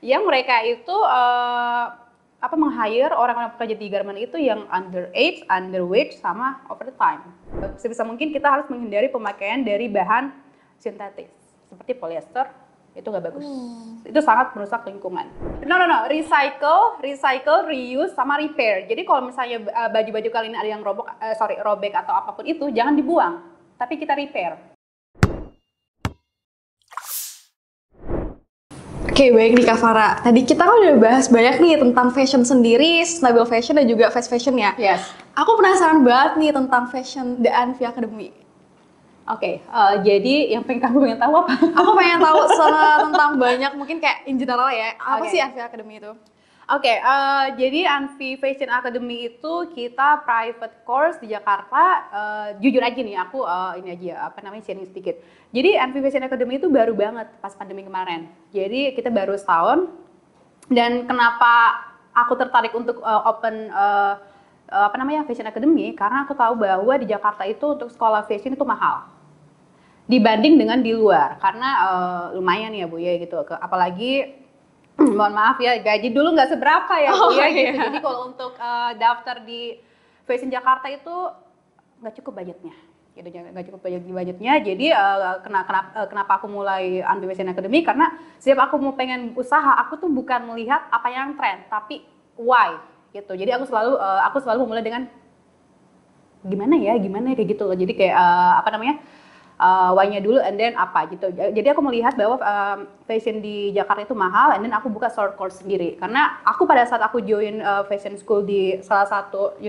yang mereka itu meng-hire orang-orang pekerja di garment itu yang underage, underweight, sama over the time. Sebisa mungkin kita harus menghindari pemakaian dari bahan sintetis seperti polyester, itu nggak bagus. Itu sangat merusak lingkungan. No, recycle, reuse, sama repair. Jadi kalau misalnya baju-baju kalian ada yang robek atau apapun itu, jangan dibuang, tapi kita repair. Oke, baik nih Kak Farah. Tadi kita kan udah bahas banyak nih tentang fashion sendiri, sustainable fashion dan juga fast fashion ya. Yes. Aku penasaran banget nih tentang fashion The Anvi Academy. Oke, jadi yang kamu pengen tahu apa? Aku pengen tahu tentang banyak, mungkin kayak in general ya. Apa sih Anvi Academy itu? Oke, jadi Anvi Fashion Academy itu kita private course di Jakarta. Jujur aja nih, aku sharing sedikit. Jadi Anvi Fashion Academy itu baru banget pas pandemi kemarin. Jadi kita baru setahun. Dan kenapa aku tertarik untuk open Fashion Academy? Karena aku tahu bahwa di Jakarta itu untuk sekolah fashion itu mahal dibanding dengan di luar. Karena lumayan ya Bu ya gitu. Apalagi mohon maaf ya, gaji dulu nggak seberapa ya Bu ya gitu. Jadi kalau untuk daftar di Fashion Jakarta itu nggak cukup budgetnya. Gitu, nggak cukup budgetnya. Jadi kenapa aku mulai Anvi Fashion Academy? Karena setiap aku mau pengen usaha, aku tuh bukan melihat apa yang tren, tapi why gitu. Jadi aku selalu memulai dengan gimana ya kayak gitu loh. Jadi kayak why-nya dulu and then apa gitu. Jadi aku melihat bahwa fashion di Jakarta itu mahal and then aku buka short course sendiri. Karena aku pada saat aku join fashion school di salah satu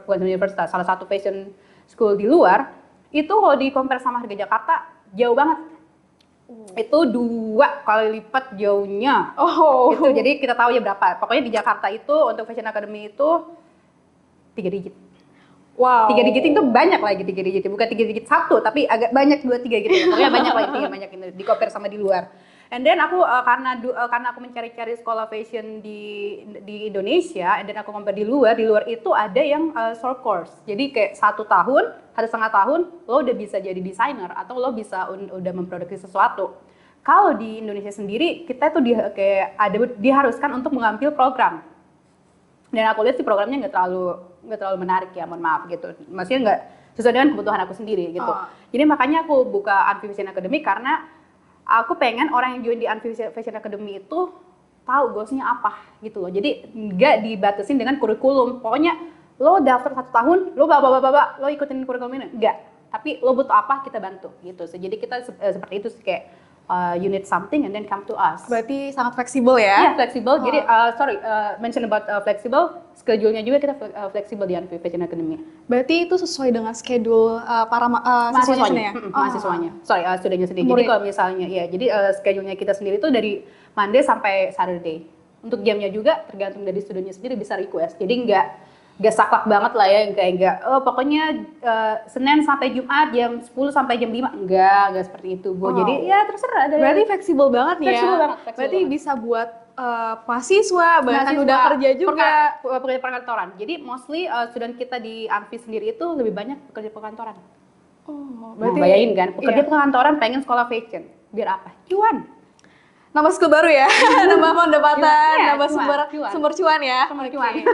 universitas, salah satu fashion school di luar, itu kalau di compare sama harga Jakarta jauh banget. Itu 2 kali lipat jauhnya. Gitu. Jadi kita tahu ya berapa. Pokoknya di Jakarta itu untuk Fashion Academy itu 3 digit. Wow. 3 digit itu banyak lagi 3 digit, bukan 3 digit 1, tapi agak banyak 2-3 gitu. Pokoknya banyak ini di compare sama di luar. And then aku karena aku mencari-cari sekolah fashion di Indonesia, and then aku compare di luar itu ada yang short course. Jadi kayak 1 tahun, 1,5 tahun lo udah bisa jadi desainer atau lo bisa udah memproduksi sesuatu. Kalau di Indonesia sendiri kita tuh diharuskan untuk mengambil program. Dan aku lihat sih programnya nggak terlalu menarik ya, mohon maaf gitu. Maksudnya nggak sesuai dengan kebutuhan aku sendiri gitu. Jadi makanya aku buka Anvi Fashion Academy karena aku pengen orang yang join di Anvi Fashion Academy itu tahu goalsnya apa gitu loh. Jadi nggak dibatasin dengan kurikulum. Pokoknya lo daftar 1 tahun, lo ikutin kurikulum ini, enggak. Tapi lo butuh apa kita bantu gitu. Jadi kita seperti itu sih, kayak you need something and then come to us. Berarti sangat fleksibel ya? Iya, fleksibel. Jadi mention about fleksibel, schedule-nya juga kita fleksibel di Anvi Fashion Academy. Berarti itu sesuai dengan schedule para mahasiswanya ya? Mahasiswanya. Studentnya sendiri. Jadi kalau misalnya schedule-nya kita sendiri itu dari Monday sampai Saturday. Untuk jamnya juga tergantung dari studentnya sendiri, bisa request. Jadi nggak saklek banget lah ya, kayak pokoknya Senin sampai Jumat jam 10 sampai jam 5, enggak seperti itu Bu. Jadi ya terserah. Berarti fleksibel banget nih ya. Berarti bisa buat mahasiswa, bahkan udah kerja juga. Pekerja perkantoran. Jadi mostly student kita di Anvi sendiri itu lebih banyak pekerja perkantoran. Berarti bayangin kan, pekerja perkantoran pengen sekolah fashion. Biar apa? Cuan. Nambah skill baru ya, nambah pendapatan, nambah sumber cuan ya. Sumber cuan.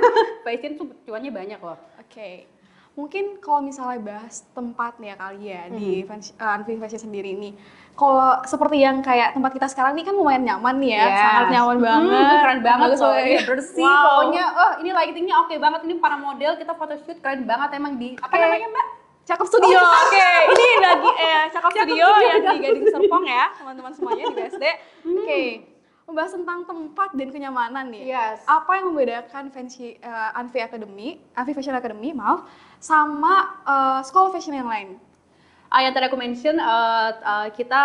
Fashion tuh cuannya banyak loh. Oke. Mungkin kalau misalnya bahas tempat nih ya kali ya di Anvi Fashion sendiri ini. Kalau seperti yang kayak tempat kita sekarang ini kan lumayan nyaman nih ya, sangat nyaman banget. Keren banget soalnya, bersih. Pokoknya ini lightingnya oke banget, ini para model kita photoshoot keren banget emang di apa namanya Mbak? Cakep Studio. Oke. Ini lagi Cakep Studio yang di Gading Serpong ya, teman-teman semuanya di BSD. Oke. Membahas tentang tempat dan kenyamanan nih. Yes. Apa yang membedakan Anvi Fashion Academy, sama sekolah fashion yang lain? Yang tadi aku mention, kita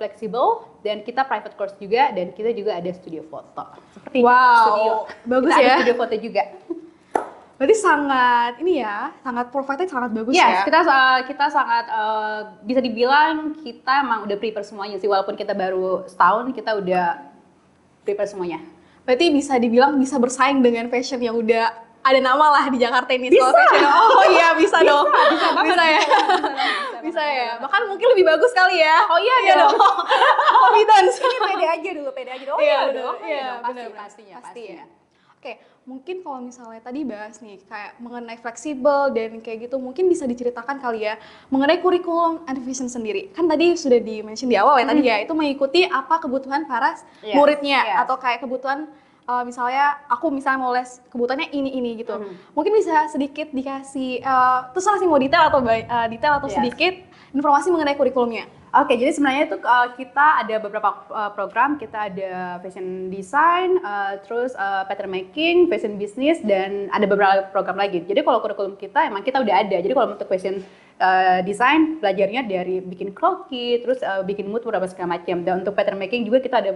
fleksibel dan kita private course juga, dan kita juga ada studio foto. Seperti studio. Bagus kita ya. Ada studio foto juga. Berarti sangat provide-nya sangat bagus ya. Kita sangat bisa dibilang kita emang udah prepare semuanya sih, walaupun kita baru setahun kita udah prepare semuanya. Berarti bisa dibilang bisa bersaing dengan fashion yang udah ada nama lah di Jakarta ini sekolah fashion. Oh iya bisa dong. Bisa ya. Bisa ya. Bahkan mungkin lebih bagus kali ya. Oh iya dong. Confidence. Ini pede aja dulu. Oh Iya, iya bener. dong. Iya, Pastinya. pasti ya. Oke, mungkin kalau misalnya tadi bahas nih kayak mengenai fleksibel dan kayak gitu, mungkin bisa diceritakan kali ya mengenai kurikulum Anfivision sendiri. Kan tadi sudah di-mention di awal ya tadi ya, itu mengikuti apa kebutuhan para muridnya atau kayak kebutuhan misalnya aku mau les kebutuhannya ini gitu. Mungkin bisa sedikit dikasih terserah sih mau detail atau sedikit informasi mengenai kurikulumnya. Oke, jadi sebenarnya itu kita ada beberapa program, kita ada fashion design, terus pattern making, fashion business, dan ada beberapa program lagi. Jadi kalau kurikulum kita emang kita udah ada. Jadi kalau untuk fashion design belajarnya dari bikin croquis, terus bikin mood board segala macam. Dan untuk pattern making juga kita ada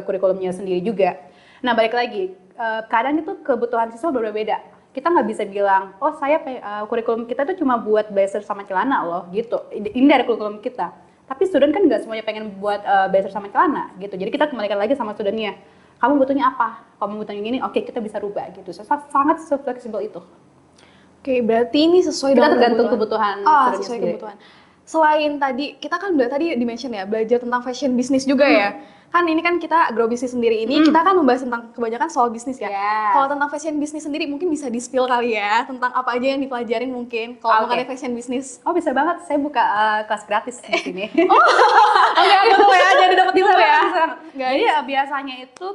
kurikulumnya sendiri juga. Nah balik lagi, kadang itu kebutuhan siswa berbeda. Kita nggak bisa bilang, oh saya kurikulum kita itu cuma buat blazer sama celana loh, gitu. Ini dari kurikulum kita. Tapi student kan nggak semuanya pengen buat blazer sama celana, gitu. Jadi kita kembalikan lagi sama studentnya. Kamu butuhnya apa? Kamu butuhnya ini, oke kita bisa rubah gitu. Sangat fleksibel itu. Oke, berarti ini sesuai dengan tergantung kebutuhan studentnya sesuai sendiri. Kebutuhan. Selain tadi, kita kan tadi di-mention ya, belajar tentang fashion business juga ya. Kan ini kan kita agrobisnis sendiri ini, kita kan membahas tentang kebanyakan soal bisnis ya. Kalau tentang fashion business sendiri mungkin bisa di-spill kali ya, tentang apa aja yang dipelajarin mungkin kalau mengenai fashion business. Oh bisa banget, saya buka kelas gratis di sini. Enggak, betul ya, jadi dapat ilmu ya. Jadi biasanya itu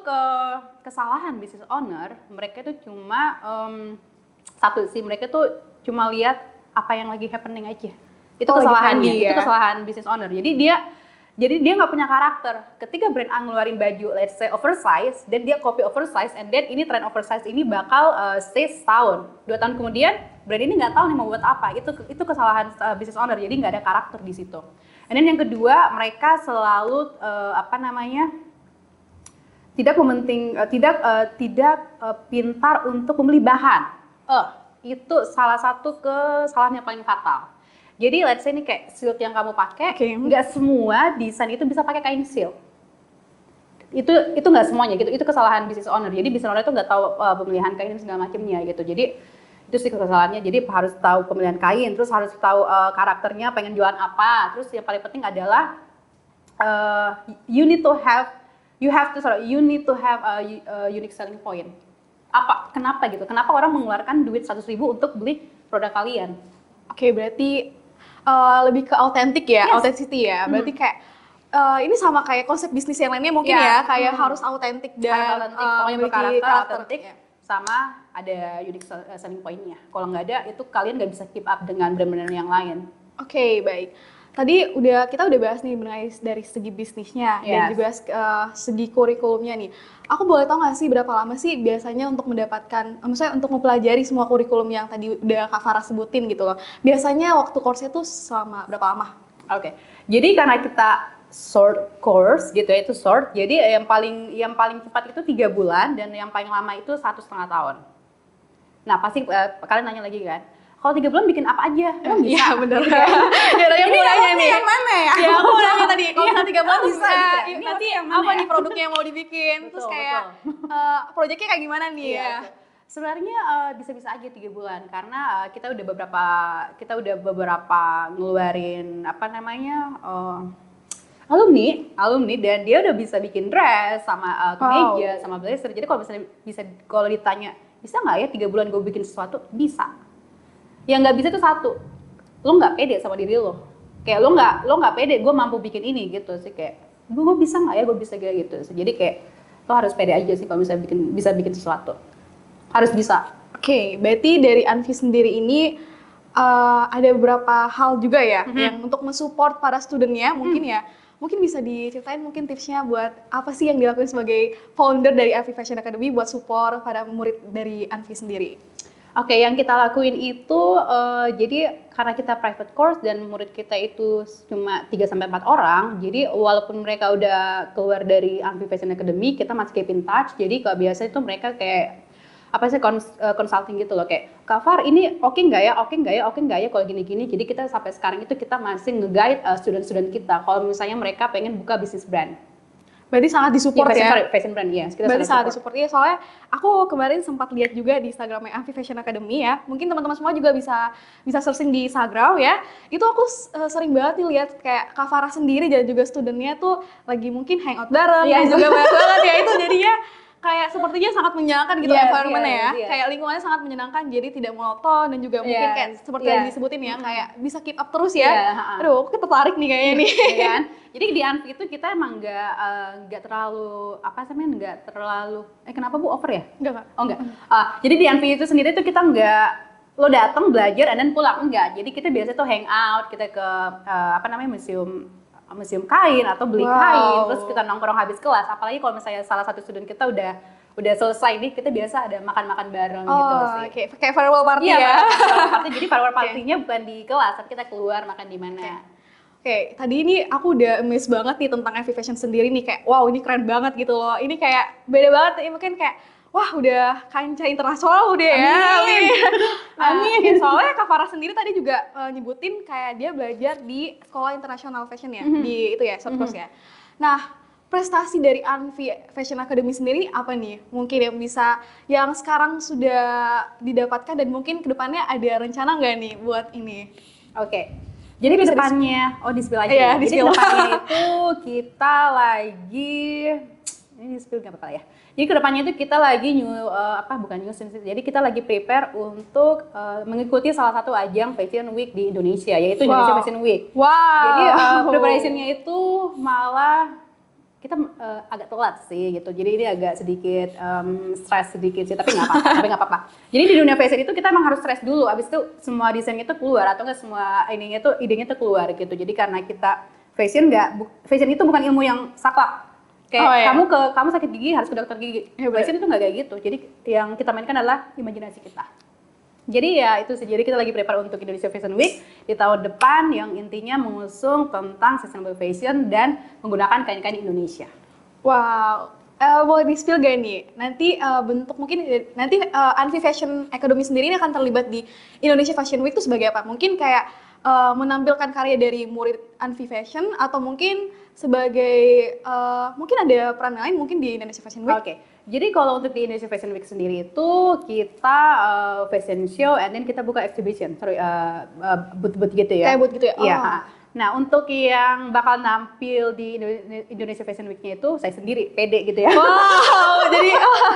kesalahan business owner, mereka itu cuma satu sih, mereka tuh cuma lihat apa yang lagi happening aja. Itu kesalahannya, itu kesalahan business owner. Jadi dia nggak punya karakter. Ketika brand A ngeluarin baju, let's say oversize, dan dia copy oversize, and then ini trend oversize ini bakal stay setahun. 2 tahun kemudian, brand ini nggak tahu nih mau buat apa. Itu kesalahan business owner. Jadi nggak ada karakter di situ. And then yang kedua, mereka selalu tidak pintar untuk membeli bahan. Itu salah satu kesalahan yang paling fatal. Jadi let's say ini kayak silk yang kamu pakai, nggak semua desain itu bisa pakai kain silk. Itu nggak semuanya gitu. Itu kesalahan business owner. Jadi business owner itu nggak tahu pemilihan kain dan segala macamnya gitu. Jadi itu sih kesalahannya. Jadi harus tahu pemilihan kain, terus harus tahu karakternya, pengen jualan apa. Terus yang paling penting adalah you need to have a unique selling point. Kenapa gitu? Kenapa orang mengeluarkan duit 100.000 untuk beli produk kalian? Oke, berarti lebih ke autentik ya, authenticity ya. Berarti kayak ini sama kayak konsep bisnis yang lainnya mungkin ya, kayak harus autentik dan pokoknya berkarakter, autentik, sama ada unique selling point-nya. Kalau nggak ada, itu kalian nggak bisa keep up dengan brand-brand yang lain. Oke, baik. Tadi kita udah bahas nih mengenai dari segi bisnisnya dan juga segi kurikulumnya nih. Aku boleh tahu nggak sih berapa lama sih biasanya untuk mendapatkan, maksudnya untuk mempelajari semua kurikulum yang tadi udah Kak Farah sebutin gitu loh. Biasanya waktu course-nya tuh selama berapa lama? Oke. Jadi karena kita short course gitu ya, itu short. Jadi yang paling cepat itu 3 bulan dan yang paling lama itu 1,5 tahun. Nah pasti kalian nanya lagi kan, kalau 3 bulan bikin apa aja? Iya bener. Ini yang mana ya? Ya aku mau nanya tadi, kalau misalnya 3 bulan bisa ini nanti yang apa nih produknya yang mau dibikin, terus kayak proyeknya kayak gimana nih ya? Sebenarnya bisa-bisa aja 3 bulan karena kita udah beberapa ngeluarin alumni dan dia udah bisa bikin dress sama kemeja sama blazer. Jadi kalau ditanya bisa nggak ya 3 bulan gue bikin sesuatu, bisa. Yang nggak bisa itu satu, lo nggak pede sama diri lo. Kayak lo nggak pede, gue mampu bikin ini gitu sih, kayak gue bisa nggak ya, gue bisa kayak gitu. Jadi kayak lo harus pede aja sih kalau bisa bikin sesuatu, harus bisa. Oke, berarti dari Anfi sendiri ini ada beberapa hal juga ya yang untuk mensupport para studentnya mungkin ya. Mungkin bisa diceritain mungkin tipsnya buat apa sih yang dilakukan sebagai founder dari Anfi Fashion Academy buat support pada murid dari Anfi sendiri. Oke, yang kita lakuin itu jadi karena kita private course dan murid kita itu cuma 3-4 orang, jadi walaupun mereka udah keluar dari Anfi Fashion Academy, kita masih keep in touch. Jadi kalau biasa itu mereka kayak consulting gitu loh, kayak Kak Far ini oke nggak ya kalau gini-gini. Jadi kita sampai sekarang itu kita masih nge-guide student-student kita kalau misalnya mereka pengen buka bisnis brand. Berarti sangat disupport ya? Fashion brand, iya. Kita Berarti sangat support. disupport. Iya, soalnya aku kemarin sempat lihat juga di Instagramnya Amfi Fashion Academy ya. Mungkin teman-teman semua juga bisa searching di Instagram ya. Itu aku sering banget nih lihat kayak Kak Farah sendiri dan juga studentnya tuh lagi mungkin hangout bareng. Iya, Dan juga banyak banget ya itu jadinya kayak sepertinya sangat menyenangkan gitu Yes, environment-nya ya. yes. Kayak lingkungannya sangat menyenangkan, jadi tidak monoton dan juga mungkin Yes, kayak seperti yes. yang disebutin ya, kayak bisa keep up terus ya. Iya, ha-ha. Aduh, aku tertarik nih kayaknya nih. Ya kan? Jadi di Anfi itu kita emang nggak terlalu apa namanya nggak terlalu kenapa Bu over ya? Enggak. Oh enggak. Jadi di Anfi itu sendiri tuh kita nggak lo datang belajar and then pulang enggak. Jadi kita biasanya tuh hang out, kita ke apa namanya museum kain atau beli Wow. kain, terus kita nongkrong habis kelas. Apalagi kalau misalnya salah satu student kita udah selesai nih, kita biasa ada makan-makan bareng gitu sih. Kayak farewell party Iya, ya. farewell party. Jadi farewell party-nya bukan di kelas, tapi kita keluar makan di mana. Oke, tadi ini aku udah amazed banget nih tentang FV Fashion sendiri nih, kayak wow ini keren banget gitu loh. Ini kayak beda banget, ya mungkin kayak wah udah kancah internasional udah ya. Amin. Amin. Soalnya Kak Farah sendiri tadi juga nyebutin kayak dia belajar di Sekolah Internasional Fashion ya, di itu ya, short course ya. Nah, prestasi dari Anfi Fashion Academy sendiri apa nih? Mungkin yang sekarang sudah didapatkan dan mungkin kedepannya ada rencana nggak nih buat ini? Oke. Jadi ke depannya, di spill aja. Iya, ya. di Jadi spill. ke depannya itu kita lagi ini spill nggak apa-apa ya. Jadi ke depannya itu kita lagi jadi kita lagi prepare untuk mengikuti salah satu ajang Fashion Week di Indonesia, yaitu Indonesia Fashion Week. Wow. Jadi preparationnya itu malah kita agak telat sih gitu, jadi ini agak sedikit stres sedikit sih, tapi nggak apa-apa. Jadi di dunia fashion itu kita emang harus stres dulu, abis itu semua desainnya itu keluar atau nggak semua idenya itu keluar gitu. Jadi karena kita fashion itu bukan ilmu yang saklek. Kayak kamu sakit gigi harus ke dokter gigi. Fashion itu nggak kayak gitu. Jadi yang kita mainkan adalah imajinasi kita. Jadi ya itu sih, jadi kita lagi prepare untuk Indonesia Fashion Week di tahun depan yang intinya mengusung tentang sustainable fashion dan menggunakan kain-kain Indonesia. Wow, boleh di-spill gak nih? Nanti bentuk mungkin nanti Anfi Fashion Academy sendiri ini akan terlibat di Indonesia Fashion Week itu sebagai apa? Mungkin kayak menampilkan karya dari murid Anfi Fashion atau mungkin sebagai mungkin ada peran lain mungkin di Indonesia Fashion Week. Oke. Jadi kalau untuk di Indonesia Fashion Week sendiri itu kita fashion show and then kita buka exhibition, booth-booth gitu ya. Kayak booth gitu ya? Iya. Nah untuk yang bakal nampil di Indonesia Fashion Week-nya itu saya sendiri, pede gitu ya. Wow,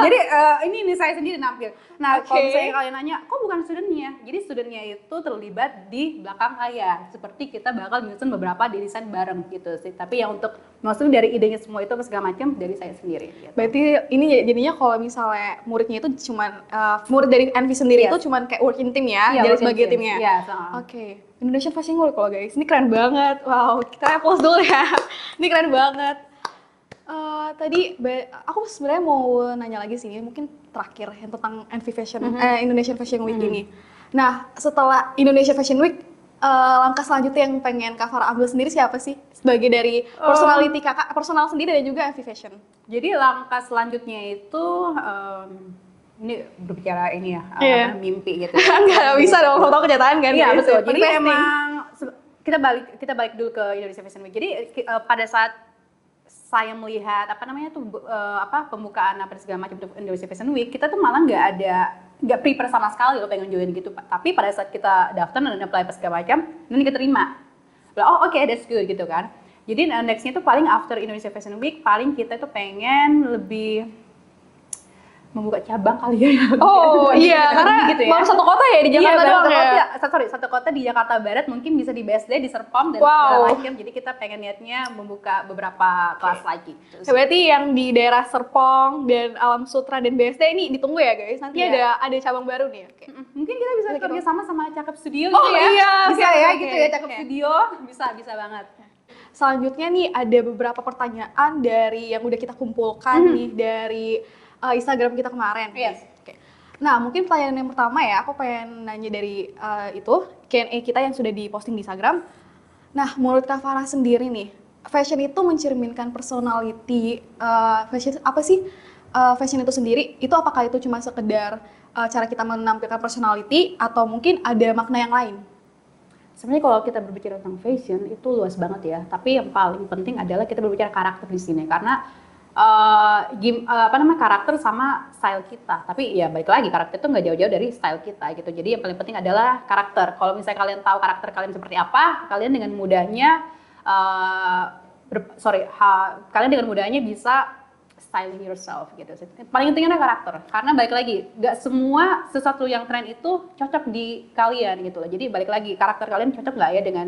jadi ini saya sendiri nampil. Nah kalau misalnya kalian nanya, kok bukan studentnya? Jadi studentnya itu terlibat di belakang layar. Seperti kita bakal nyusun beberapa desain bareng gitu sih. Tapi yang untuk maksudnya dari idenya semua itu apa segala macam dari saya sendiri. Gitu. Berarti ini jadinya kalau misalnya muridnya itu cuman murid dari Anfi sendiri itu cuman kayak working team ya, jadi sebagai timnya. Iya. Oke. Indonesia Fashion Week loh guys, ini keren banget. Wow, kita applause dulu ya. Ini keren banget. Tadi aku sebenarnya mau nanya lagi sih, mungkin terakhir yang tentang Anfi Fashion, Indonesia Fashion Week ini. Nah, setelah Indonesia Fashion Week, langkah selanjutnya yang pengen Kak Farah ambil sendiri siapa sih? Sebagai dari personality kakak, personal sendiri dan juga Anfi Fashion. Jadi langkah selanjutnya itu ini berbicara ini ya, mimpi gitu. Nggak bisa dong, kalau tahu kenyataan kan? Iya betul. Jadi emang kita balik dulu ke Indonesia Fashion Week. Jadi pada saat saya melihat pembukaan segala macam untuk Indonesia Fashion Week, kita tuh malah nggak prepare sama sekali loh pengen join gitu. Tapi pada saat kita daftar dan apply segala macam, dan kita terima. That's good gitu kan. Jadi nextnya tuh paling after Indonesia Fashion Week, paling kita tuh pengen lebih membuka cabang kali ya. Iya, karena gitu ya. Baru satu kota ya di Jakarta doang ya? Satu kota di Jakarta Barat, mungkin bisa di BSD, di Serpong, dan segala macam. Jadi kita pengen niatnya membuka beberapa kelas lagi. Berarti yang di daerah Serpong dan Alam Sutra dan BSD ini ditunggu ya guys? Nanti ada cabang baru nih? Mungkin kita bisa kerja sama Cakep Studio gitu ya? Iya, bisa ya gitu ya, Cakep Studio. Bisa banget. Selanjutnya nih ada beberapa pertanyaan dari yang udah kita kumpulkan nih dari Instagram kita kemarin. Yes. Nah, mungkin pertanyaan yang pertama ya, aku pengen nanya dari Q&A kita yang sudah diposting di Instagram. Nah, menurut Kak Farah sendiri nih, fashion itu mencerminkan personality, fashion apa sih fashion itu sendiri? Itu apakah itu cuma sekedar cara kita menampilkan personality atau mungkin ada makna yang lain? Sebenarnya kalau kita berbicara tentang fashion itu luas banget ya. Tapi yang paling penting adalah kita berbicara karakter di sini, karena karakter sama style kita. Tapi ya balik lagi, karakter itu nggak jauh-jauh dari style kita gitu. Jadi yang paling penting adalah karakter. Kalau misalnya kalian tahu karakter kalian seperti apa, kalian dengan mudahnya kalian dengan mudahnya bisa styling yourself gitu. Paling pentingnya karakter. Karena balik lagi, nggak semua sesuatu yang tren itu cocok di kalian gitu loh. Jadi balik lagi, karakter kalian cocok nggak ya dengan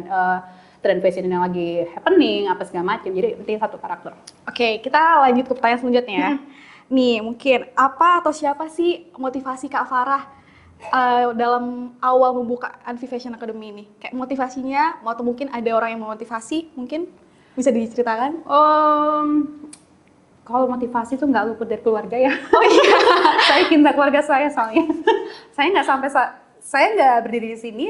tren fashion yang lagi happening apa segala macam. Jadi penting satu karakter. Oke, kita lanjut ke pertanyaan selanjutnya ya. Nih, mungkin apa atau siapa sih motivasi Kak Farah dalam awal membuka Anfi Fashion Academy ini? Kayak motivasinya, atau mungkin ada orang yang memotivasi, mungkin bisa diceritakan? Kalau motivasi tuh nggak luput dari keluarga ya. Oh iya. Saya cinta keluarga saya soalnya. Saya nggak berdiri di sini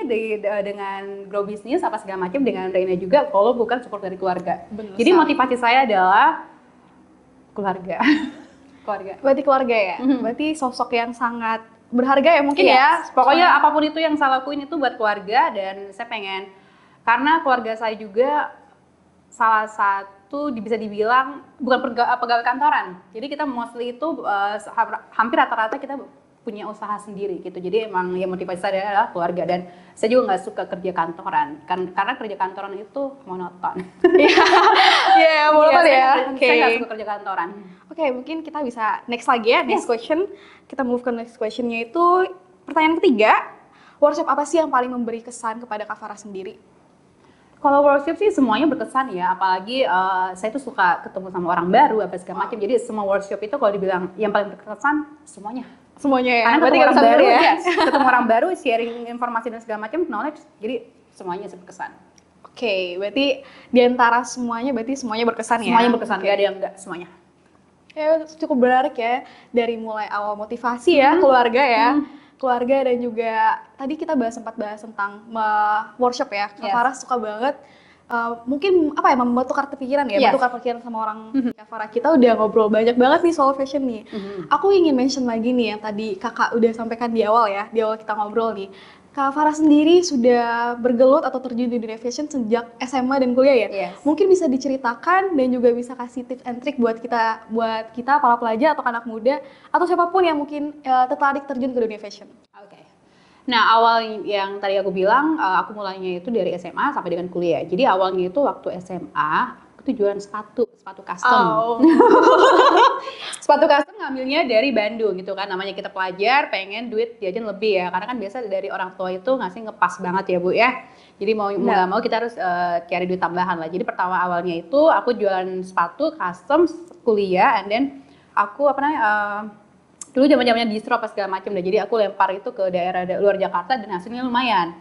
dengan grow bisnis apa segala macam dengan Reina juga kalau bukan support dari keluarga. Jadi motivasi saya adalah keluarga. Berarti keluarga ya? Berarti sosok yang sangat berharga ya mungkin ya? Pokoknya apapun itu yang saya lakuin itu buat keluarga dan saya pengen, karena keluarga saya juga salah satu bisa dibilang bukan pegawai kantoran. Jadi kita mostly itu hampir rata-rata kita punya usaha sendiri gitu. Jadi emang yang motivasi saya adalah keluarga dan saya juga nggak suka kerja kantoran karena kerja kantoran itu monoton. Iya, monoton ya. Saya nggak suka kerja kantoran. Oke, mungkin kita bisa next lagi ya, next question. Kita move ke next questionnya itu pertanyaan ketiga. Workshop apa sih yang paling memberi kesan kepada Kak Farah sendiri? Kalau workshop sih semuanya berkesan ya, apalagi saya tuh suka ketemu sama orang baru apa segala macam. Jadi semua workshop itu kalau dibilang yang paling berkesan semuanya. Semuanya ya. Karena ketemu orang baru ya. Ketemu orang baru, sharing informasi dan segala macam, knowledge. Jadi semuanya berkesan. Oke, berarti di antara semuanya berarti semuanya berkesan ya. Semuanya berkesan, nggak ada yang enggak, semuanya. Ya, cukup menarik ya, dari mulai awal motivasi ya, keluarga ya. Keluarga dan juga tadi kita sempat bahas tentang workshop ya. Kak Farah suka banget mungkin apa ya, bertukar pikiran ya, bertukar pikiran sama orang. Kak Farah, kita udah ngobrol banyak banget nih soal fashion nih. Aku ingin mention lagi nih yang tadi kakak udah sampaikan di awal ya, di awal kita ngobrol nih. Kak Farah sendiri sudah bergelut atau terjun di dunia fashion sejak SMA dan kuliah ya. Mungkin bisa diceritakan dan juga bisa kasih tips and trick buat kita para pelajar atau anak muda atau siapapun yang mungkin tertarik terjun ke dunia fashion. Oke. Nah, awal yang tadi aku bilang, aku mulainya itu dari SMA sampai dengan kuliah. Jadi awalnya itu waktu SMA, aku tuh jualan sepatu custom. Sepatu custom ngambilnya dari Bandung gitu kan. Namanya kita pelajar, pengen duit jajan lebih ya. Karena kan biasa dari orang tua itu ngasih ngepas banget ya Bu ya. Jadi mau nggak mau kita harus cari duit tambahan lah. Jadi pertama awalnya itu aku jualan sepatu custom kuliah, and then aku dulu zamannya distro apa segala macam deh. Jadi aku lempar itu ke daerah luar Jakarta dan hasilnya lumayan.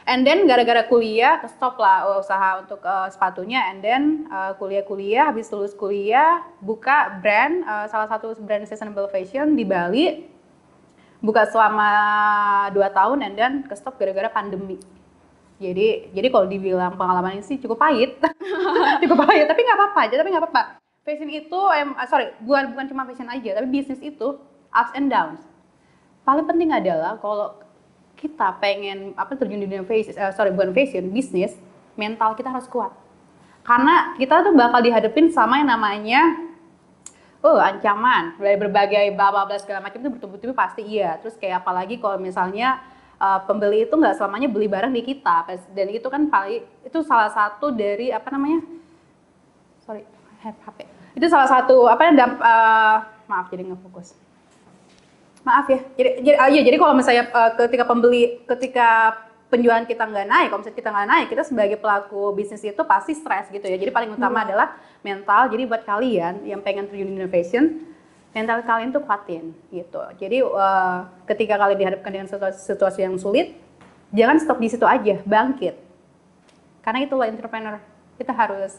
And then gara-gara kuliah ke stop lah usaha untuk sepatunya, and then kuliah habis lulus kuliah buka brand, salah satu brand sustainable fashion di Bali, buka selama 2 tahun and then ke stop gara-gara pandemi. Jadi kalau dibilang pengalaman ini sih cukup pahit. Cukup pahit, tapi nggak apa-apa. Fashion itu bukan cuma fashion aja, tapi bisnis itu ups and downs. Paling penting adalah kalau kita pengen terjun di dunia bisnis, mental kita harus kuat. Karena kita tuh bakal dihadapin sama yang namanya ancaman dari berbagai bla segala macam itu bertubi-tubi pasti iya. Terus kayak apalagi kalau misalnya pembeli itu nggak selamanya beli barang di kita, dan itu kan itu salah satu dari HP. Itu salah satu maaf jadi nggak fokus. Maaf ya. Jadi kalau misalnya ketika penjualan kita nggak naik, kalau misalnya kita nggak naik, kita sebagai pelaku bisnis itu pasti stres gitu ya. Jadi paling utama adalah mental. Jadi buat kalian yang pengen terjun di innovation, mental kalian tuh kuatin gitu. Jadi ketika kalian dihadapkan dengan situasi yang sulit, jangan stop di situ aja, bangkit. Karena itulah entrepreneur. Kita harus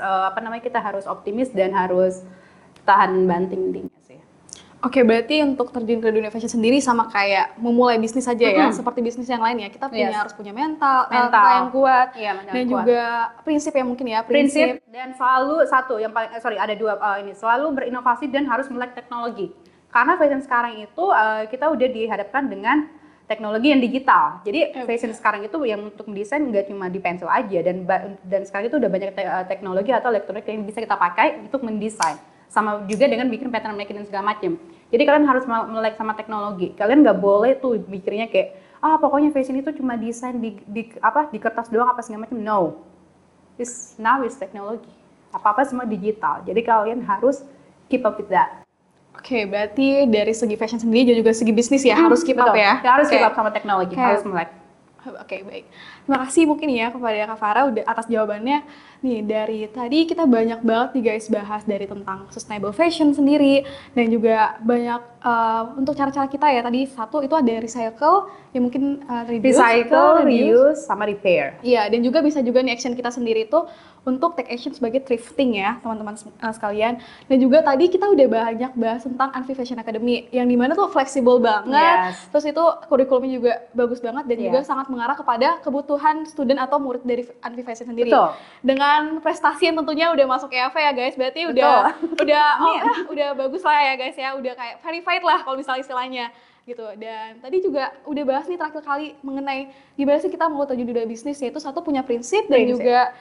kita harus optimis dan harus tahan banting sih. Oke, berarti untuk terjun ke dunia fashion sendiri sama kayak memulai bisnis saja ya, seperti bisnis yang lain ya, kita harus punya mental yang kuat, dan juga prinsip yang mungkin ya, prinsip dan selalu selalu berinovasi dan harus melek teknologi. Karena fashion sekarang itu kita udah dihadapkan dengan teknologi yang digital. Jadi fashion sekarang itu yang untuk mendesain nggak cuma di pensil aja, dan sekarang itu udah banyak teknologi atau elektronik yang bisa kita pakai untuk mendesain. sama juga dengan bikin pattern making dan segala macam. Jadi kalian harus melek sama teknologi. Kalian nggak boleh tuh mikirnya kayak pokoknya fashion itu cuma desain di kertas doang apa segala macam. No, now is teknologi. Apa semua digital. Jadi kalian harus keep up with that. Oke, berarti dari segi fashion sendiri juga segi bisnis ya harus keep up ya. Harus keep up sama teknologi, harus melek. Oke, baik. Terima kasih mungkin ya kepada Kak Farah udah atas jawabannya. Nih, dari tadi kita banyak banget nih guys bahas dari tentang sustainable fashion sendiri dan juga banyak untuk cara-cara kita ya. Tadi satu itu ada recycle, yang mungkin reuse, sama repair. Iya, dan juga bisa juga nih action kita sendiri itu untuk take action sebagai thrifting ya teman-teman sekalian. Dan juga tadi kita udah banyak bahas tentang Anfi Fashion Academy yang dimana tuh fleksibel banget. Yes. Terus itu kurikulumnya juga bagus banget dan juga sangat mengarah kepada kebutuhan student atau murid dari Anfi Fashion sendiri. Betul. Dengan prestasi yang tentunya udah masuk EAV ya guys, berarti udah bagus lah ya guys ya, udah kayak verified lah kalau misalnya istilahnya gitu. Dan tadi juga udah bahas nih terakhir kali mengenai gimana sih kita mau terjun di dunia bisnis, yaitu satu punya prinsip dan juga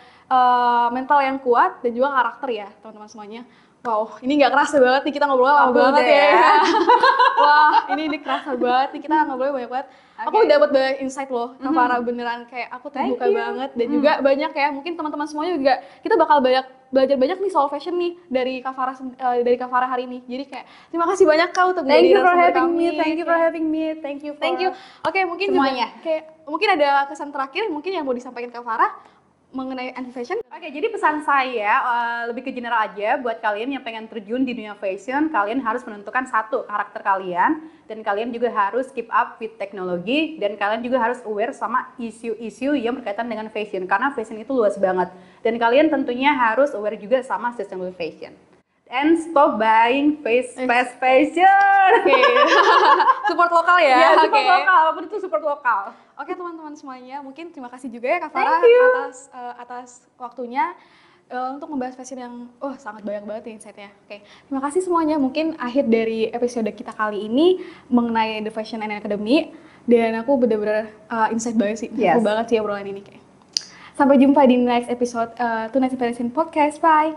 mental yang kuat dan juga karakter ya teman-teman semuanya. Wow, ini nggak kerasa banget nih kita ngobrolnya lama banget ya. Wah, ini kerasa banget nih kita ngobrolnya banyak banget. Okay. Aku dapat banyak insight loh, Kak Farah, beneran kayak aku terbuka banget dan juga banyak ya mungkin teman-teman semuanya juga kita bakal belajar banyak nih soal fashion nih dari Kak Farah hari ini. Jadi kayak terima kasih banyak Kak untuk Thank you for having me. Thank you. Oke, mungkin semuanya. Juga kayak mungkin ada kesan terakhir mungkin yang mau disampaikan Kak Farah mengenai Anfi Fashion. Oke, jadi pesan saya lebih ke general aja buat kalian yang pengen terjun di dunia fashion, kalian harus menentukan satu karakter kalian dan kalian juga harus keep up with teknologi dan kalian juga harus aware sama isu-isu yang berkaitan dengan fashion karena fashion itu luas banget dan kalian tentunya harus aware juga sama sustainable fashion. And stop buying fast fashion. Oke. Support lokal ya. Ya, support lokal. Apapun itu support lokal. Oke, teman-teman semuanya, mungkin terima kasih juga ya Kak Farah atas waktunya untuk membahas fashion yang sangat banyak banget insight-nya. Oke, terima kasih semuanya. Mungkin akhir dari episode kita kali ini mengenai The Fashion and Academy dan aku benar-benar insight banget sih. Aku banget sih obrolan ini kayak. Sampai jumpa di next episode Tonight Fashion Podcast. Bye.